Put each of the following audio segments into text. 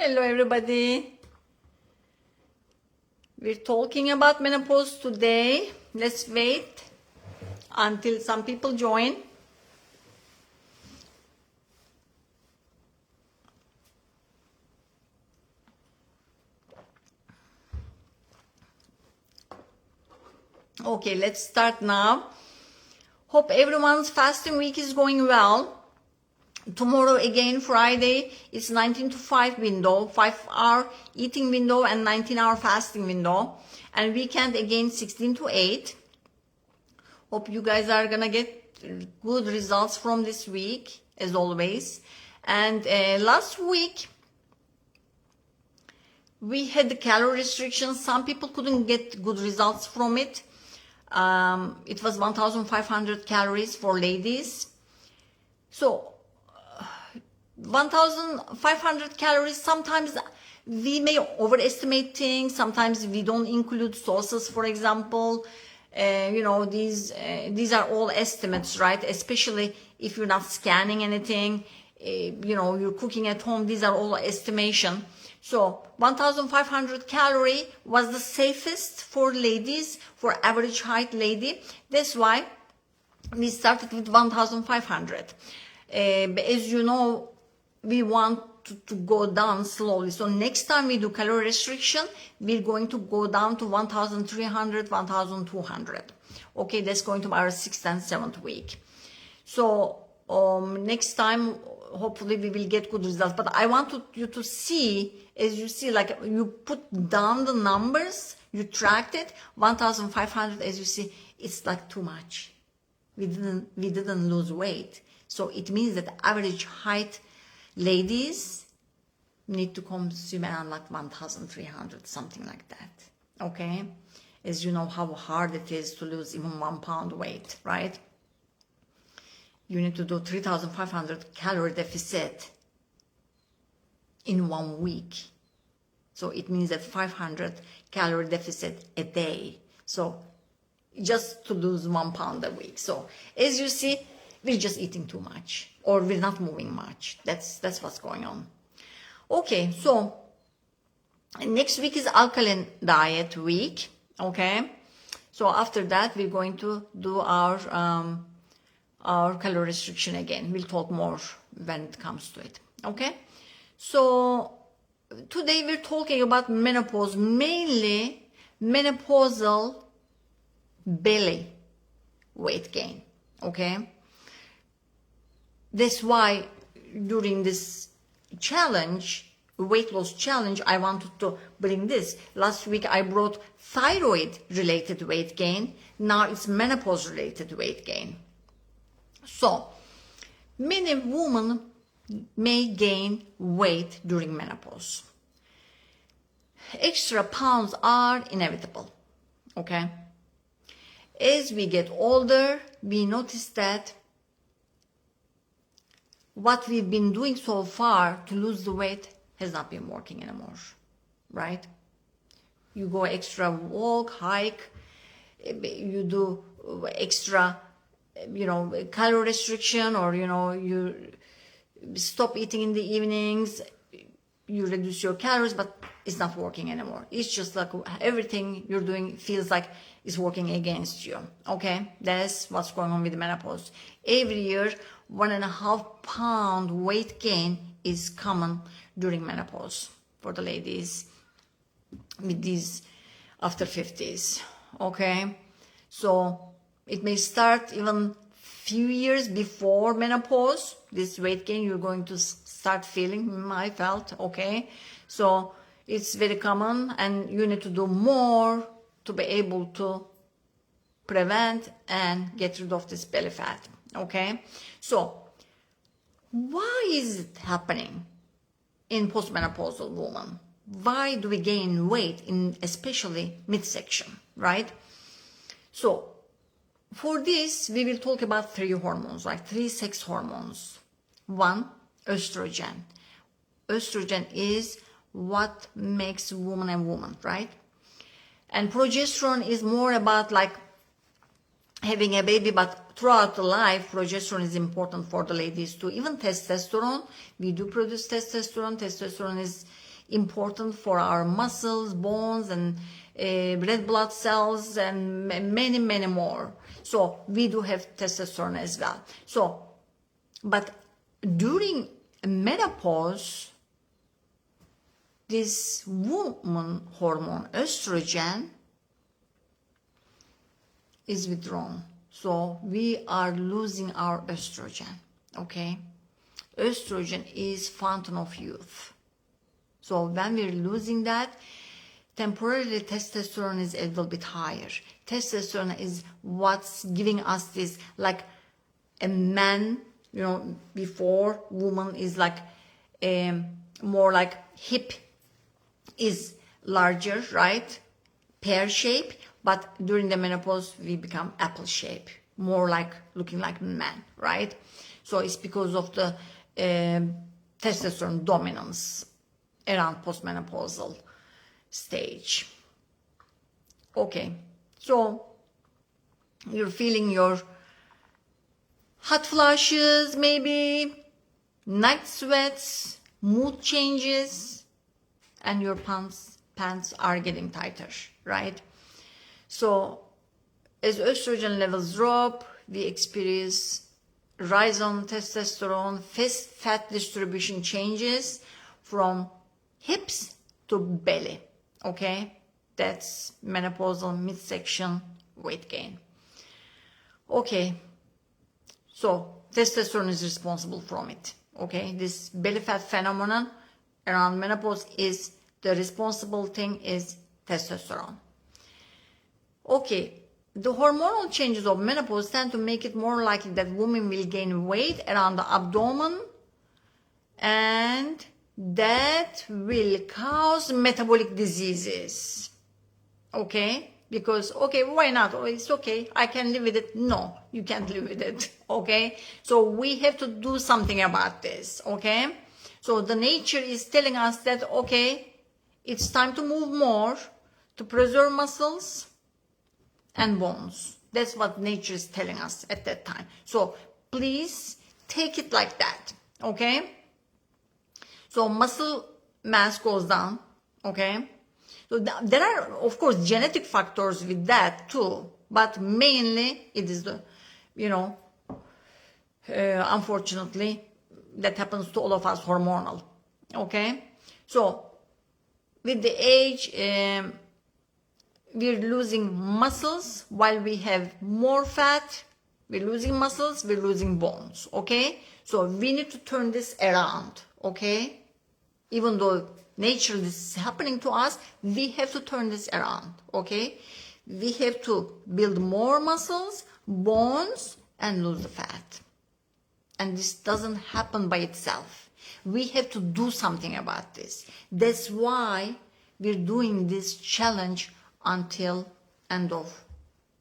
Hello everybody. We're talking about menopause today. Let's wait until some people join. Okay, let's start now. Hope everyone's fasting week is going well. Tomorrow again, Friday, it's 19 to 5 window, 5-hour eating window and 19-hour fasting window. And weekend again, 16 to 8. Hope you guys are gonna get good results from this week, as always. And last week, we had the calorie restrictions. Some people couldn't get good results from it. It was 1,500 calories for ladies. So 1,500 calories, sometimes we may overestimate things, sometimes we don't include sauces, for example. These are all estimates, right? Especially if you're not scanning anything, you're cooking at home, these are all estimation. So 1,500 calorie was the safest for ladies, for average height lady. That's why we started with 1,500. As you know, we want to go down slowly. So next time we do calorie restriction, we're going to go down to 1,300, 1,200. Okay, that's going to be our 6th and 7th week. So next time, hopefully we will get good results. But I want you to see, as you see, like you put down the numbers, you tracked it, 1,500, as you see, it's like too much. We didn't lose weight. So it means that average height ladies need to consume around like 1,300, something like that. Okay? As you know how hard it is to lose even 1 pound weight, right? You need to do 3,500 calorie deficit in 1 week. So it means that 500 calorie deficit a day. So just to lose 1 pound a week. So as you see, we're just eating too much, or we're not moving much. That's what's going on. Okay, so next week is alkaline diet week. Okay, so after that we're going to do our calorie restriction again. We'll talk more when it comes to it. Okay, so today we're talking about menopause, mainly menopausal belly weight gain. Okay. That's why during this challenge, weight loss challenge, I wanted to bring this. Last week I brought thyroid related weight gain. Now it's menopause related weight gain. So many women may gain weight during menopause. Extra pounds are inevitable. Okay. As we get older, we notice that what we've been doing so far to lose the weight has not been working anymore, right? You go extra walk, hike, you do extra, calorie restriction, or, you stop eating in the evenings, you reduce your calories, but it's not working anymore. It's just like everything you're doing feels like it's working against you, okay? That's what's going on with menopause. Every year, 1.5 pound weight gain is common during menopause for the ladies with these after 50s, okay? So it may start even few years before menopause. This weight gain you're going to start feeling, I felt, okay? So it's very common, and you need to do more to be able to prevent and get rid of this belly fat. Okay, so why is it happening in postmenopausal women? Why do we gain weight in especially midsection, right? So for this, we will talk about 3 hormones, like 3 sex hormones. 1, estrogen. Estrogen is what makes woman a woman, right? And progesterone is more about like having a baby, but throughout the life, progesterone is important for the ladies too. Even testosterone, we do produce testosterone. Testosterone is important for our muscles, bones, and red blood cells, and many, many more. So we do have testosterone as well. So, but during menopause, this woman hormone, estrogen, is withdrawn. So we are losing our estrogen, okay? Estrogen is fountain of youth. So when we're losing that, temporarily testosterone is a little bit higher. Testosterone is what's giving us this, like a man, you know, before woman is like more like hip is larger, right? Pear shape. But during the menopause, we become apple shape, more like looking like man, right? So it's because of the testosterone dominance around postmenopausal stage. Okay, so you're feeling your hot flashes, maybe night sweats, mood changes, and your pants are getting tighter, right? So as estrogen levels drop, we experience rise on testosterone, fat distribution changes from hips to belly, okay? That's menopausal midsection weight gain. Okay, so testosterone is responsible from it, okay? This belly fat phenomenon around menopause is the responsible thing is testosterone. Okay, the hormonal changes of menopause tend to make it more likely that women will gain weight around the abdomen, and that will cause metabolic diseases. Okay, because, okay, why not? Oh, it's okay, I can live with it. No, you can't live with it. Okay, so we have to do something about this. Okay, so the nature is telling us that, okay, it's time to move more to preserve muscles and bones. That's what nature is telling us at that time. So please take it like that, okay? So muscle mass goes down, okay? So there are, of course, genetic factors with that too, but mainly it is the, you know, unfortunately, that happens to all of us, hormonal, okay? So with the age, we're losing muscles while we have more fat. We're losing muscles, we're losing bones, okay? So we need to turn this around, okay? Even though naturally this is happening to us, we have to turn this around, okay? We have to build more muscles, bones, and lose the fat. And this doesn't happen by itself. We have to do something about this. That's why we're doing this challenge until end of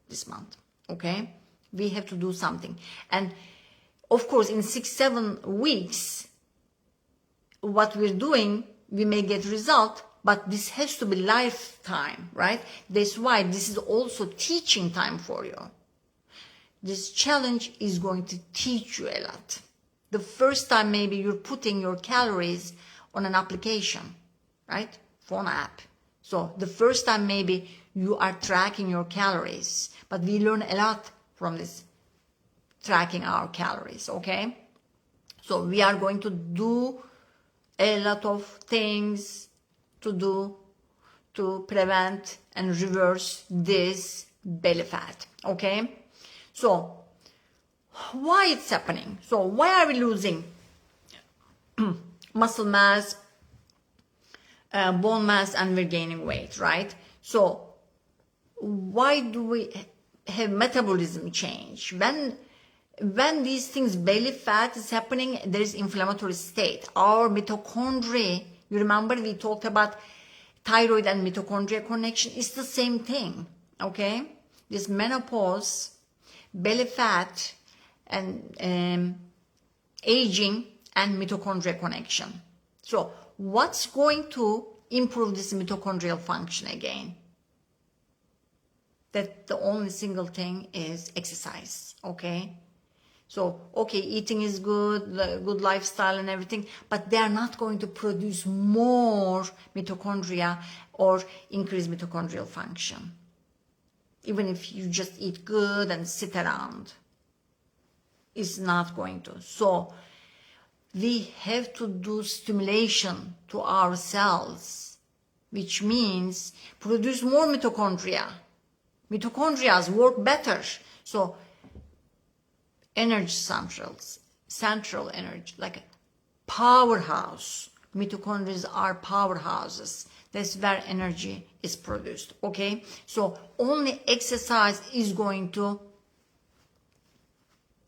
this month, okay? We have to do something. And of course, in 6-7 weeks, what we're doing, we may get result, but this has to be lifetime, right? That's why this is also teaching time for you. This challenge is going to teach you a lot. The first time maybe you're putting your calories on an application, right? Phone app. So the first time maybe you are tracking your calories, but we learn a lot from this tracking our calories, okay? So we are going to do a lot of things to do to prevent and reverse this belly fat, okay? So why it's happening? So why are we losing muscle mass, bone mass, and we're gaining weight, right? So why do we have metabolism change? When these things, belly fat is happening, there is inflammatory state. Our mitochondria, you remember we talked about thyroid and mitochondria connection, it's the same thing, okay? This menopause, belly fat, and aging and mitochondria connection. So what's going to improve this mitochondrial function again? That the only single thing is exercise, okay? So, okay, eating is good, good lifestyle and everything, but they are not going to produce more mitochondria or increase mitochondrial function. Even if you just eat good and sit around, it's not going to. So, we have to do stimulation to our cells, which means produce more mitochondria. Mitochondria work better. So, energy central energy, like a powerhouse. Mitochondria are powerhouses. That's where energy is produced, okay? So only exercise is going to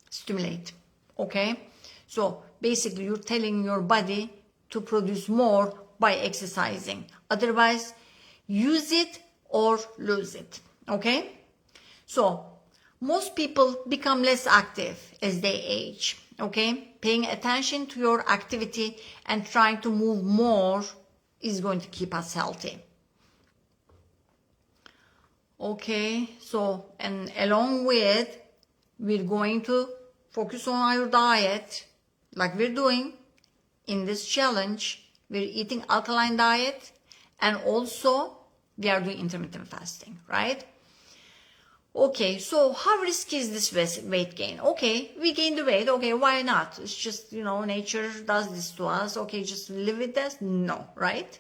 stimulate, okay? So basically you're telling your body to produce more by exercising. Otherwise, use it or lose it, okay? So most people become less active as they age, okay? Paying attention to your activity and trying to move more is going to keep us healthy. Okay, so, and along with, we're going to focus on our diet, like we're doing in this challenge. We're eating alkaline diet, and also we are doing intermittent fasting, right? Okay, so how risky is this weight gain? Okay, we gain the weight. Okay, why not? It's just, nature does this to us. Okay, just live with this? No, right?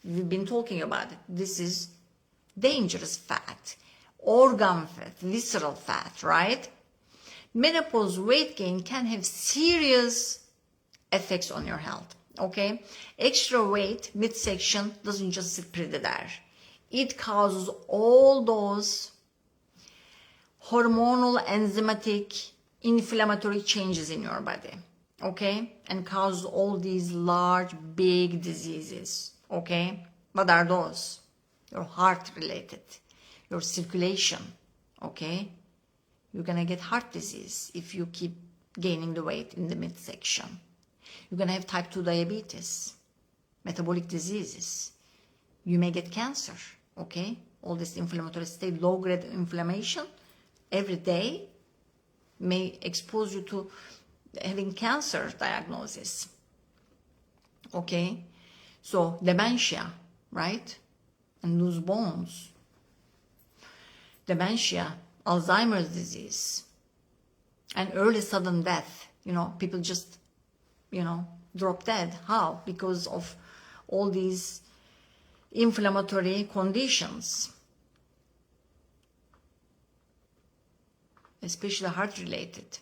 We've been talking about it. This is dangerous fat, organ fat, visceral fat, right? Menopause weight gain can have serious effects on your health, okay? Extra weight midsection doesn't just sit pretty there. It causes all those hormonal, enzymatic, inflammatory changes in your body, okay? And causes all these large, big diseases, okay? What are those? Your heart related, your circulation, okay? You're gonna get heart disease if you keep gaining the weight in the midsection. You're gonna have type 2 diabetes, metabolic diseases. You may get cancer, okay? All this inflammatory state, low-grade inflammation, every day may expose you to having cancer diagnosis, okay? So dementia, right? And lose bones. Dementia, Alzheimer's disease, and early sudden death. People just, drop dead. How? Because of all these inflammatory conditions, especially heart related.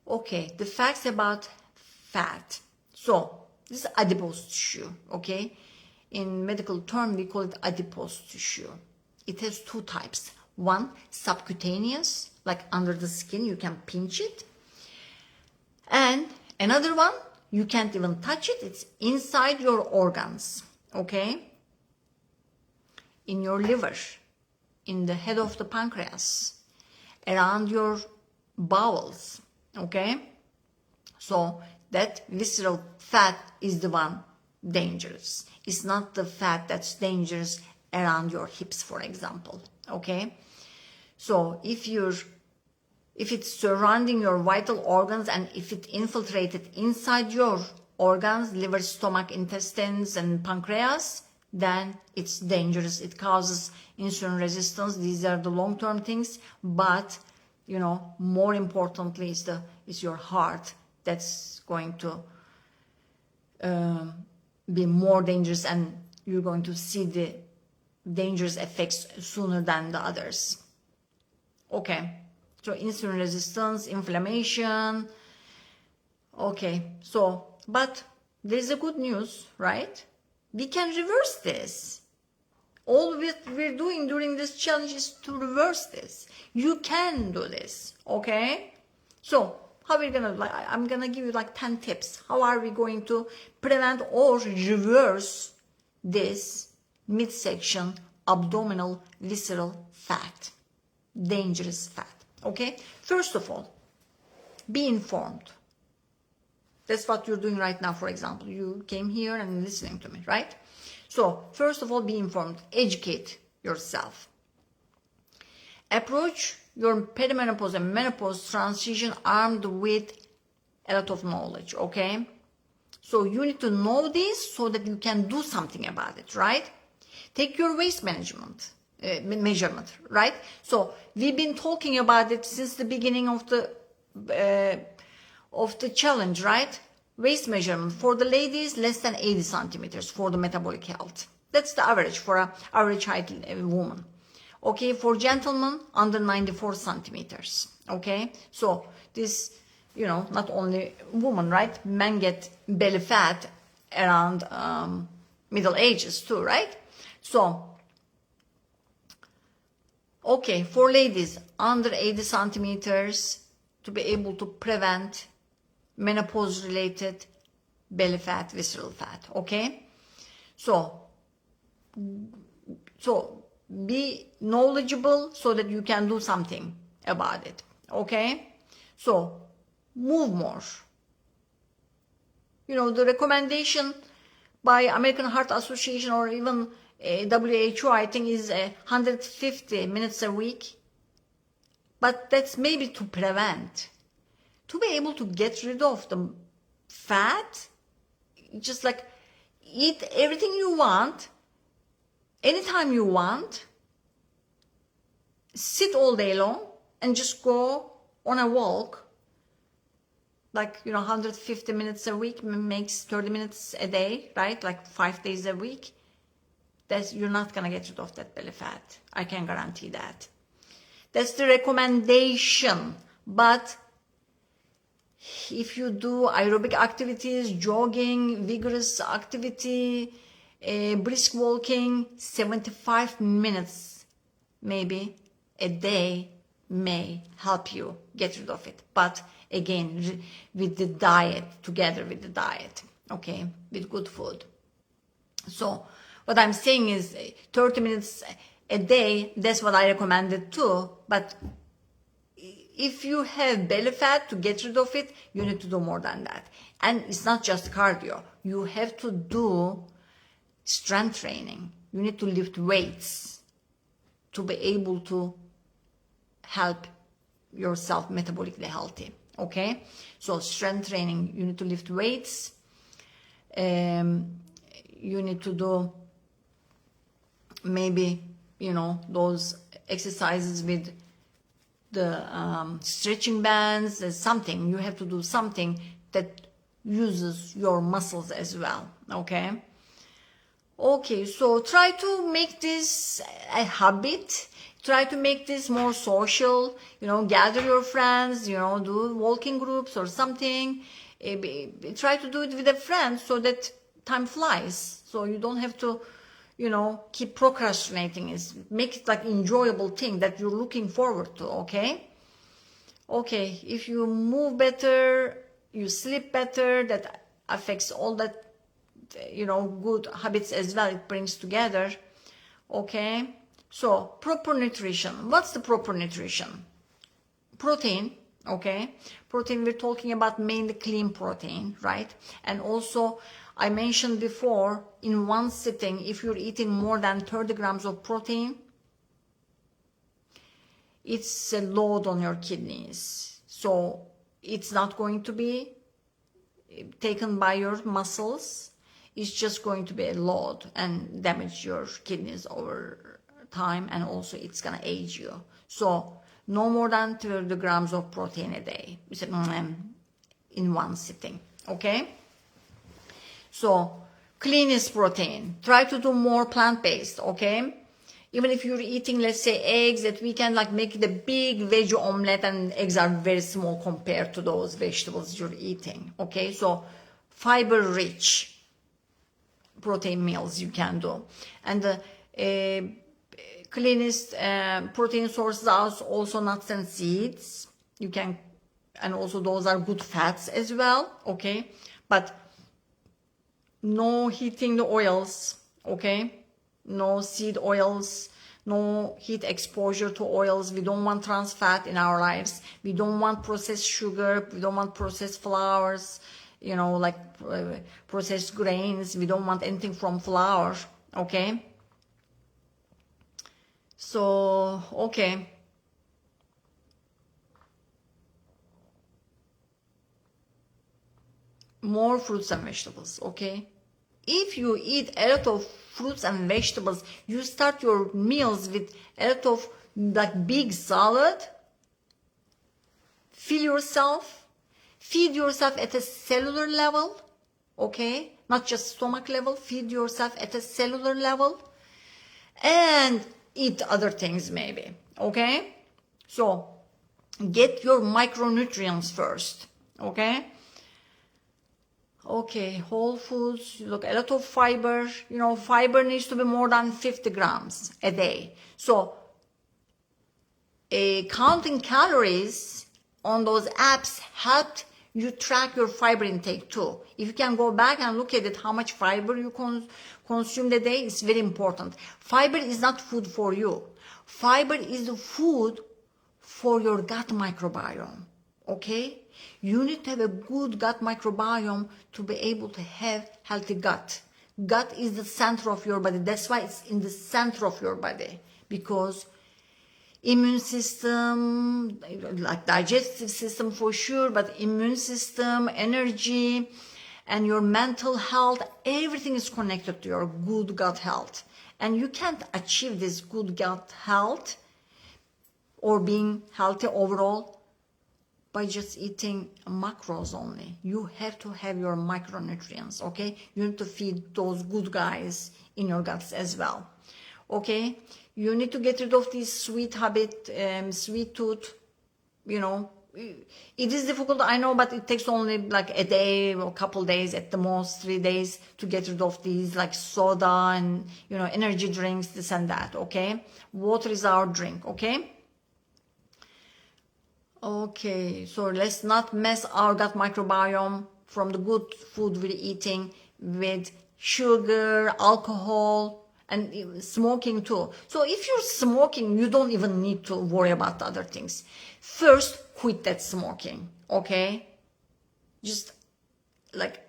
Okay, the facts about fat. So this is adipose tissue, okay? In medical term, we call it adipose tissue. It has two types. One, subcutaneous, like under the skin, you can pinch it. And another one, you can't even touch it. It's inside your organs, okay? In your liver, in the head of the pancreas, around your bowels, okay? So that visceral fat is the one dangerous. It's not the fat that's dangerous around your hips, for example, okay? So if it's surrounding your vital organs and if it infiltrated inside your organs, liver, stomach, intestines, and pancreas, then it's dangerous. It causes insulin resistance. These are the long-term things, but more importantly is your heart that's going to be more dangerous, and you're going to see the dangerous effects sooner than the others. Okay, so insulin resistance, inflammation. Okay, so, but there's a good news, right? We can reverse this. All we're doing during this challenge is to reverse this. You can do this, okay? So, how we're gonna, I'm gonna give you 10 tips. How are we going to prevent or reverse this midsection abdominal visceral fat, dangerous fat, okay? First of all, be informed. That's what you're doing right now, for example. You came here and listening to me, right? So, first of all, be informed. Educate yourself. Approach your perimenopause and menopause transition armed with a lot of knowledge, okay? So you need to know this so that you can do something about it, right? Take your waist management, measurement, right? So we've been talking about it since the beginning of the challenge, right? Waist measurement for the ladies, less than 80 centimeters for the metabolic health. That's the average for an average height woman. Okay, for gentlemen, under 94 centimeters. Okay, so this, not only women, right? Men get belly fat around middle ages too, right? So, okay, for ladies, under 80 centimeters to be able to prevent menopause-related belly fat, visceral fat, okay? So be knowledgeable so that you can do something about it, okay? So move more. The recommendation by American Heart Association or even WHO, I think, is 150 minutes a week. But that's maybe to prevent. To be able to get rid of the fat, just like eat everything you want, anytime you want, sit all day long and just go on a walk, like 150 minutes a week makes 30 minutes a day, right? Like 5 days a week. You're not gonna get rid of that belly fat. I can guarantee that. That's the recommendation. But if you do aerobic activities, jogging, vigorous activity, brisk walking, 75 minutes maybe a day may help you get rid of it. But again, with the diet, together with the diet, okay, with good food. So what I'm saying is 30 minutes a day, that's what I recommended too. But if you have belly fat, to get rid of it, you need to do more than that. And it's not just cardio. You have to do strength training. You need to lift weights to be able to help yourself metabolically healthy. Okay? So strength training, you need to lift weights. You need to do maybe, those exercises with the stretching bands. There's something. You have to do something that uses your muscles as well. Okay? Okay, so try to make this a habit. Try to make this more social. Gather your friends, do walking groups or something. Try to do it with a friend so that time flies. So you don't have to, keep procrastinating. Make it like enjoyable thing that you're looking forward to, okay? Okay, if you move better, you sleep better, that affects all that, good habits as well. It brings together, okay? So proper nutrition. What's the proper nutrition? Protein, okay? Protein, we're talking about mainly clean protein, right? And also, I mentioned before, in one sitting, if you're eating more than 30 grams of protein, it's a load on your kidneys. So it's not going to be taken by your muscles. It's just going to be a load and damage your kidneys over time, and also it's gonna age you. So no more than 30 grams of protein a day in one sitting, okay? So cleanest protein. Try to do more plant-based, okay? Even if you're eating, let's say, eggs, that we can like make the big veg omelette, and eggs are very small compared to those vegetables you're eating, okay? So fiber-rich protein meals you can do. And the cleanest protein sources are also nuts and seeds. You can, and also those are good fats as well, okay? But no heating the oils, okay? No seed oils, no heat exposure to oils. We don't want trans fat in our lives. We don't want processed sugar. We don't want processed flours, like processed grains. We don't want anything from flour, okay? So, okay. more fruits and vegetables, okay? If you eat a lot of fruits and vegetables, you start your meals with a lot of like big salad, feed yourself at a cellular level, okay? Not just stomach level, feed yourself at a cellular level and eat other things maybe, okay? So get your micronutrients first, okay? Okay, whole foods, look, a lot of fiber, fiber needs to be more than 50 grams a day. So counting calories on those apps helped you track your fiber intake too. If you can go back and look at it, how much fiber you consume a day, it's very important. Fiber is not food for you. Fiber is the food for your gut microbiome, okay? You need to have a good gut microbiome to be able to have healthy gut. Gut is the center of your body. That's why it's in the center of your body, because immune system, like digestive system for sure, but immune system, energy, and your mental health, everything is connected to your good gut health. And you can't achieve this good gut health or being healthy overall by just eating macros only. You have to have your micronutrients, okay? You need to feed those good guys in your guts as well, okay? You need to get rid of this sweet habit, sweet tooth, It is difficult, I know, but it takes only like a day or a couple days, at the most 3 days, to get rid of these like soda and, energy drinks, this and that, okay? Water is our drink, okay? Okay, so let's not mess our gut microbiome from the good food we're eating with sugar, alcohol, and smoking too. So if you're smoking, you don't even need to worry about other things. First, quit that smoking, okay? Just like,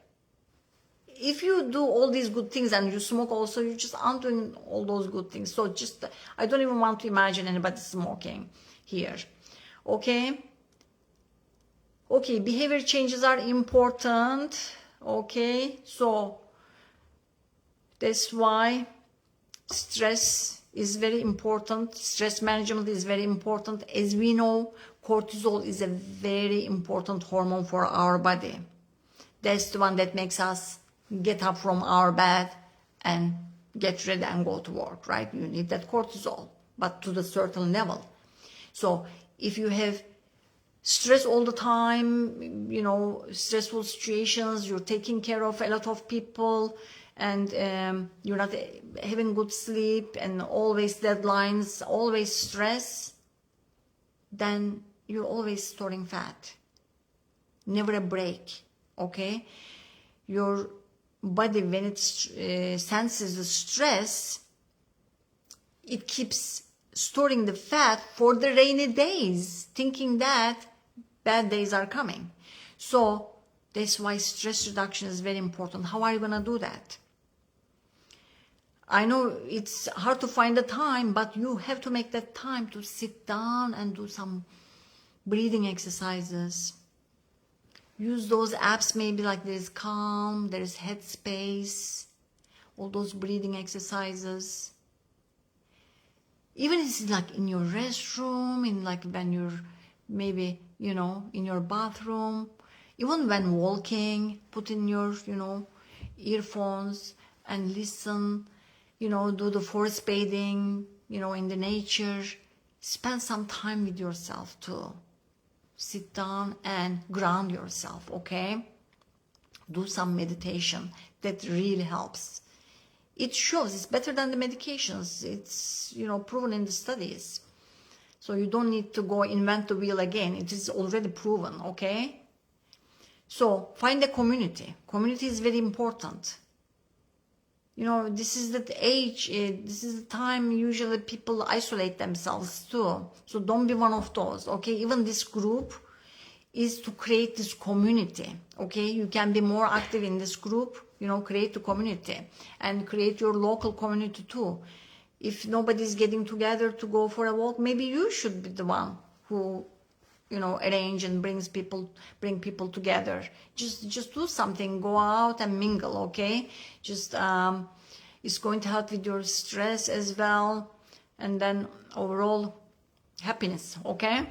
if you do all these good things and you smoke also, you just aren't doing all those good things. So just, I don't even want to imagine anybody smoking here, okay? Okay, behavior changes are important, okay? So that's why stress is very important. Stress management is very important. As we know, cortisol is a very important hormone for our body. That's the one that makes us get up from our bed and get ready and go to work, right? You need that cortisol, but to the certain level. So if you have stress all the time, stressful situations, you're taking care of a lot of people, and you're not having good sleep, and always deadlines, always stress, then you're always storing fat. Never a break, okay? Your body, when it senses the stress, it keeps storing the fat for the rainy days, thinking that bad days are coming. So that's why stress reduction is very important. How are you going to do that? I know it's hard to find the time, but you have to make that time to sit down and do some breathing exercises. Use those apps, maybe like there's Calm, there's Headspace, all those breathing exercises. Even if it's like in your restroom, in like when you're maybe, in your bathroom, even when walking, put in your, earphones and listen, do the forest bathing, in the nature. Spend some time with yourself too. Sit down and ground yourself, okay? Do some meditation. That really helps. It shows it's better than the medications. It's, proven in the studies. So you don't need to go invent the wheel again. It is already proven, okay? So find a community. Community is very important. This is the age, this is the time usually people isolate themselves too. So don't be one of those, okay? Even this group is to create this community, okay? You can be more active in this group, create a community and create your local community too. If nobody's getting together to go for a walk, maybe you should be the one who arrange and bring people together. Just do something, go out and mingle, okay? Just it's going to help with your stress as well, and then overall happiness, okay?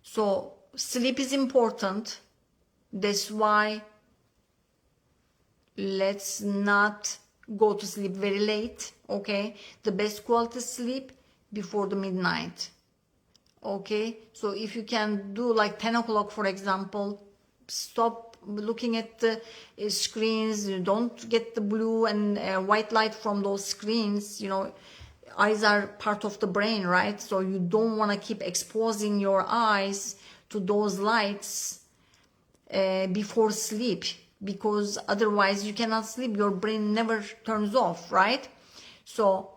So sleep is important. That's why let's not go to sleep very late, okay? The best quality sleep before the midnight, okay? So if you can do like 10 o'clock, for example, stop looking at the screens. You don't get the blue and white light from those screens. Eyes are part of the brain, right? So you don't want to keep exposing your eyes to those lights before sleep, because otherwise you cannot sleep. Your brain never turns off, right? So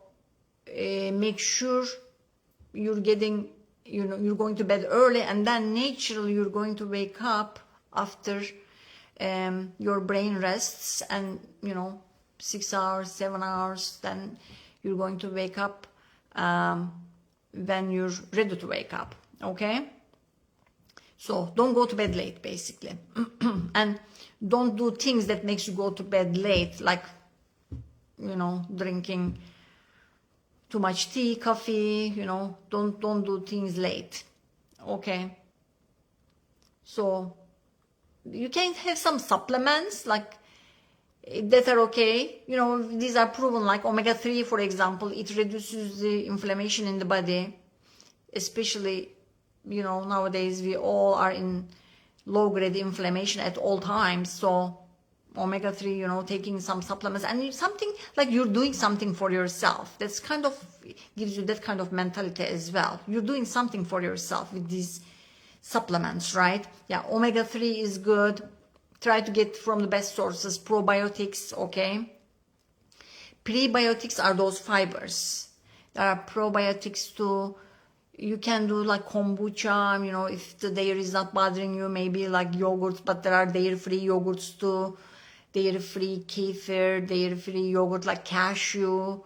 make sure you're getting, you're going to bed early, and then naturally you're going to wake up after your brain rests, and 6 hours, 7 hours, then you're going to wake up when you're ready to wake up, okay? So don't go to bed late, basically. And don't do things that makes you go to bed late, like drinking too much tea, coffee. Don't do things late, okay? So you can have some supplements like that are okay. These are proven, like omega-3, for example. It reduces the inflammation in the body, especially nowadays we all are in low-grade inflammation at all times. So omega-3, taking some supplements, and something like you're doing something for yourself. That's kind of gives you that kind of mentality as well. You're doing something for yourself with these supplements, right? Yeah, omega-3 is good. Try to get from the best sources. Probiotics, okay? Prebiotics are those fibers. There are probiotics too. You can do like kombucha, if the dairy is not bothering you, maybe like yogurts, but there are dairy-free yogurts too. Dairy-free kefir, dairy-free yogurt like cashew.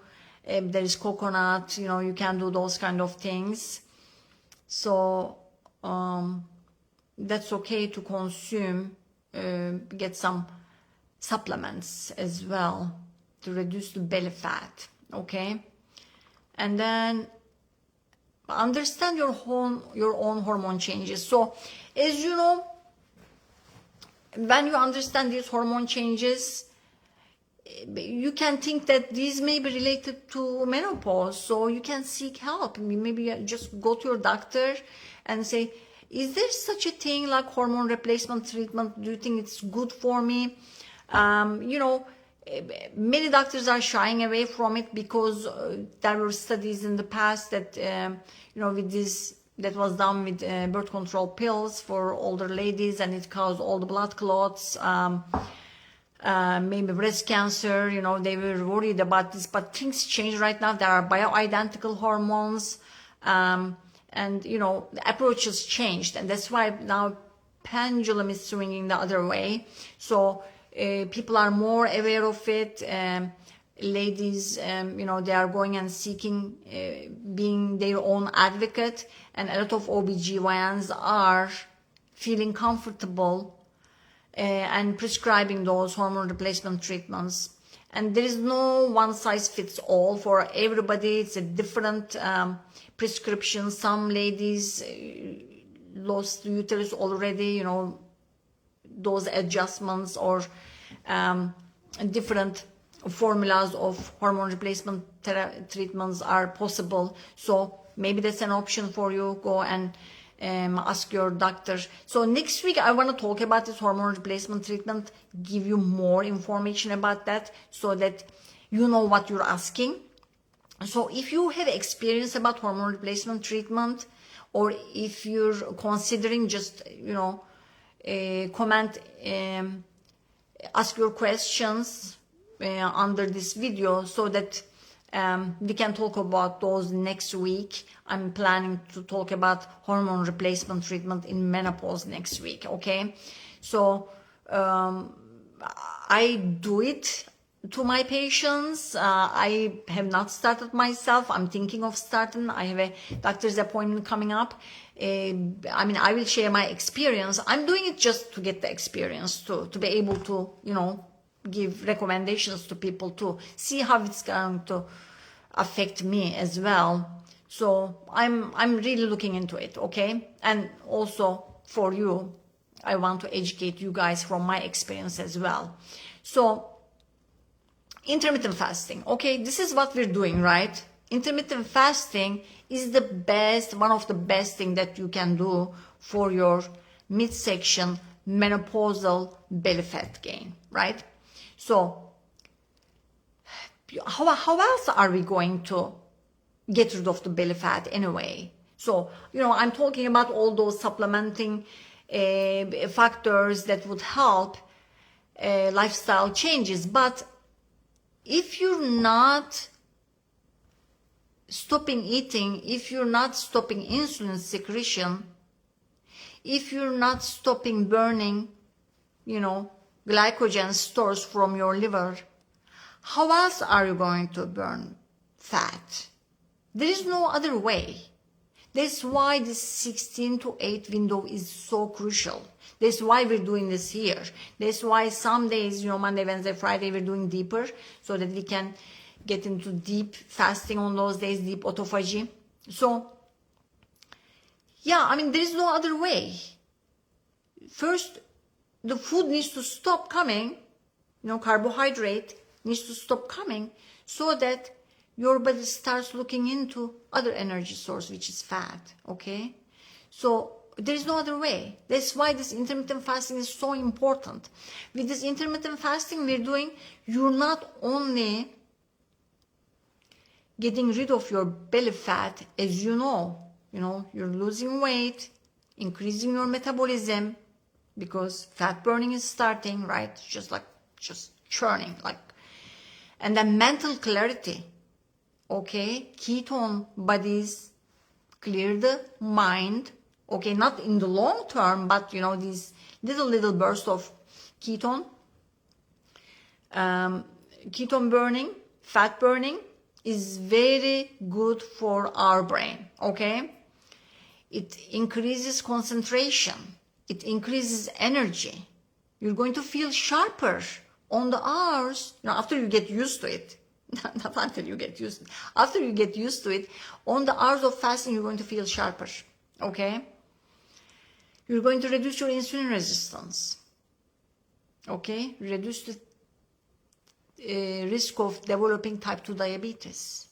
There is coconut, you can do those kind of things. So that's okay to consume. Get some supplements as well to reduce the belly fat, okay? And then understand your own hormone changes. So as you know, when you understand these hormone changes, you can think that these may be related to menopause, so you can seek help. Maybe you just go to your doctor and say, is there such a thing like hormone replacement treatment? Do you think it's good for me? Many doctors are shying away from it because there were studies in the past that, with this, that was done with birth control pills for older ladies, and it caused all the blood clots, maybe breast cancer. They were worried about this, but things change right now. There are bioidentical hormones. And the approach has changed, and that's why now pendulum is swinging the other way. So people are more aware of it. Ladies, they are going and seeking being their own advocate, and a lot of OBGYNs are feeling comfortable and prescribing those hormone replacement treatments. And there is no one size fits all for everybody. It's a different prescription. Some ladies lost uterus already, those adjustments or different formulas of hormone replacement treatments are possible. So maybe that's an option for you. Go and ask your doctor. So next week I want to talk about this hormone replacement treatment, give you more information about that so that you know what you're asking. So if you have experience about hormone replacement treatment, or if you're considering, just comment, ask your questions under this video so that we can talk about those next week. I'm planning to talk about hormone replacement treatment in menopause next week, okay? So I do it to my patients. I have not started myself. I'm thinking of starting. I have a doctor's appointment coming up. I mean, I will share my experience. I'm doing it just to get the experience, to be able to, you know, give recommendations to people to see how it's going to affect me as well. So I'm really looking into it, okay? And also for you, I want to educate you guys from my experience as well. So intermittent fasting, okay, this is what we're doing, right? Intermittent fasting is the best, one of the best thing that you can do for your midsection menopausal belly fat gain, right? So how else are we going to get rid of the belly fat anyway? So, you know, I'm talking about all those supplementing factors that would help lifestyle changes. But if you're not stopping eating, if you're not stopping insulin secretion, if you're not stopping burning, you know, glycogen stores from your liver, how else are you going to burn fat? There is no other way. That's why this 16 to 8 window is so crucial. That's why we're doing this here. That's why some days, you know, Monday, Wednesday, Friday, we're doing deeper so that we can get into deep fasting on those days, deep autophagy. So, yeah, I mean, there is no other way. First, the food needs to stop coming, you know, carbohydrate needs to stop coming so that your body starts looking into other energy source, which is fat, okay? So there is no other way. That's why this intermittent fasting is so important. With this intermittent fasting we're doing, you're not only getting rid of your belly fat, as you know, you're losing weight, increasing your metabolism, because fat burning is starting, right? Just churning, like, and then mental clarity. Okay, ketone bodies clear the mind. Okay, not in the long term, but you know, these little bursts of ketone. Ketone burning, fat burning is very good for our brain. Okay, it increases concentration. It increases energy. You're going to feel sharper on the hours, you know, after you get used to it. Not until you get used to it. After you get used to it, on the hours of fasting, you're going to feel sharper. Okay? You're going to reduce your insulin resistance. Okay? Reduce the risk of developing type 2 diabetes.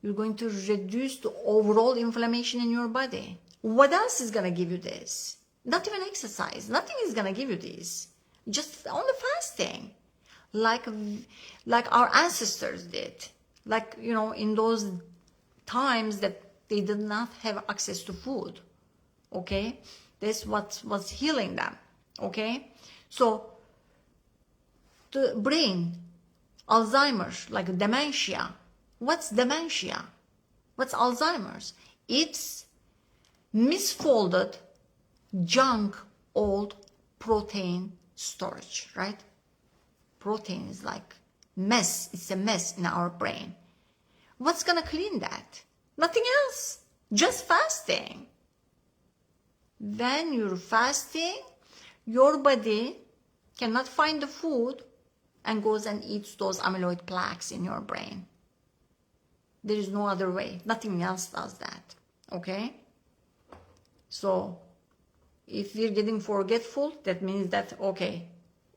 You're going to reduce the overall inflammation in your body. What else is going to give you this? Not even exercise. Nothing is going to give you this. Just on the fasting. Like our ancestors did. Like, you know, in those times that they did not have access to food. Okay? That's what was healing them. Okay? So, the brain, Alzheimer's, like dementia. What's dementia? What's Alzheimer's? It's misfolded, junk, old protein storage, right? Protein is like mess. It's a mess in our brain. What's gonna clean that? Nothing else. Just fasting. When you're fasting, your body cannot find the food and goes and eats those amyloid plaques in your brain. There is no other way. Nothing else does that. Okay? So, if we're getting forgetful, that means that, okay,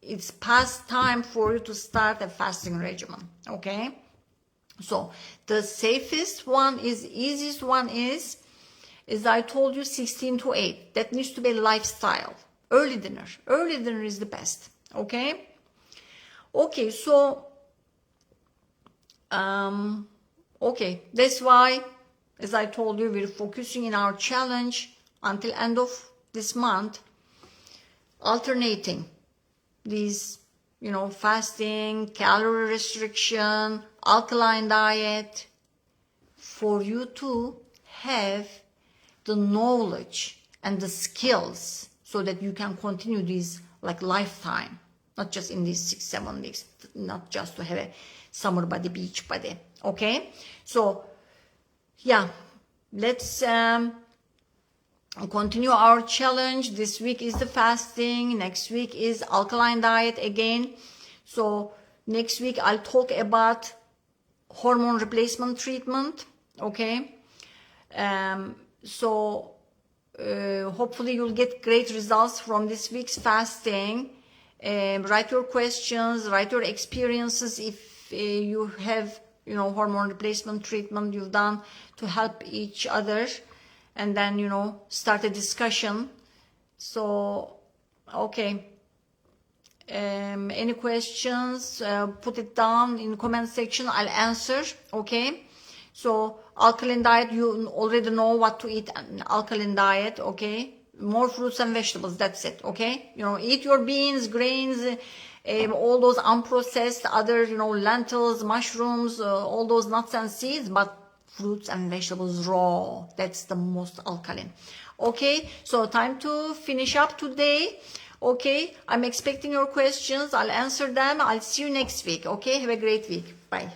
it's past time for you to start a fasting regimen. Okay? So, the safest one is, easiest one is, as I told you, 16 to 8. That needs to be a lifestyle. Early dinner. Early dinner is the best. Okay? Okay, so, okay, that's why, as I told you, we're focusing in our challenge until end of this month, alternating these, you know, fasting, calorie restriction, alkaline diet, for you to have the knowledge and the skills so that you can continue these like lifetime. not just in these 6-7 weeks, not just to have a summer body, beach body. Okay, so yeah, let's continue our challenge. This week is the fasting, next week is alkaline diet again. So next week I'll talk about hormone replacement treatment. Okay, so hopefully you'll get great results from this week's fasting. Write your questions, write your experiences if you have, you know, hormone replacement treatment you've done to help each other, and then, you know, start a discussion. So okay, any questions, put it down in the comment section, I'll answer. Okay, so alkaline diet, you already know what to eat in alkaline diet. Okay, more fruits and vegetables, that's it. Okay, you know, eat your beans, grains, all those unprocessed other, you know, lentils, mushrooms, all those nuts and seeds, but fruits and vegetables raw, that's the most alkaline. Okay, so time to finish up today. Okay, I'm expecting your questions, I'll answer them. I'll see you next week. Okay, have a great week. Bye.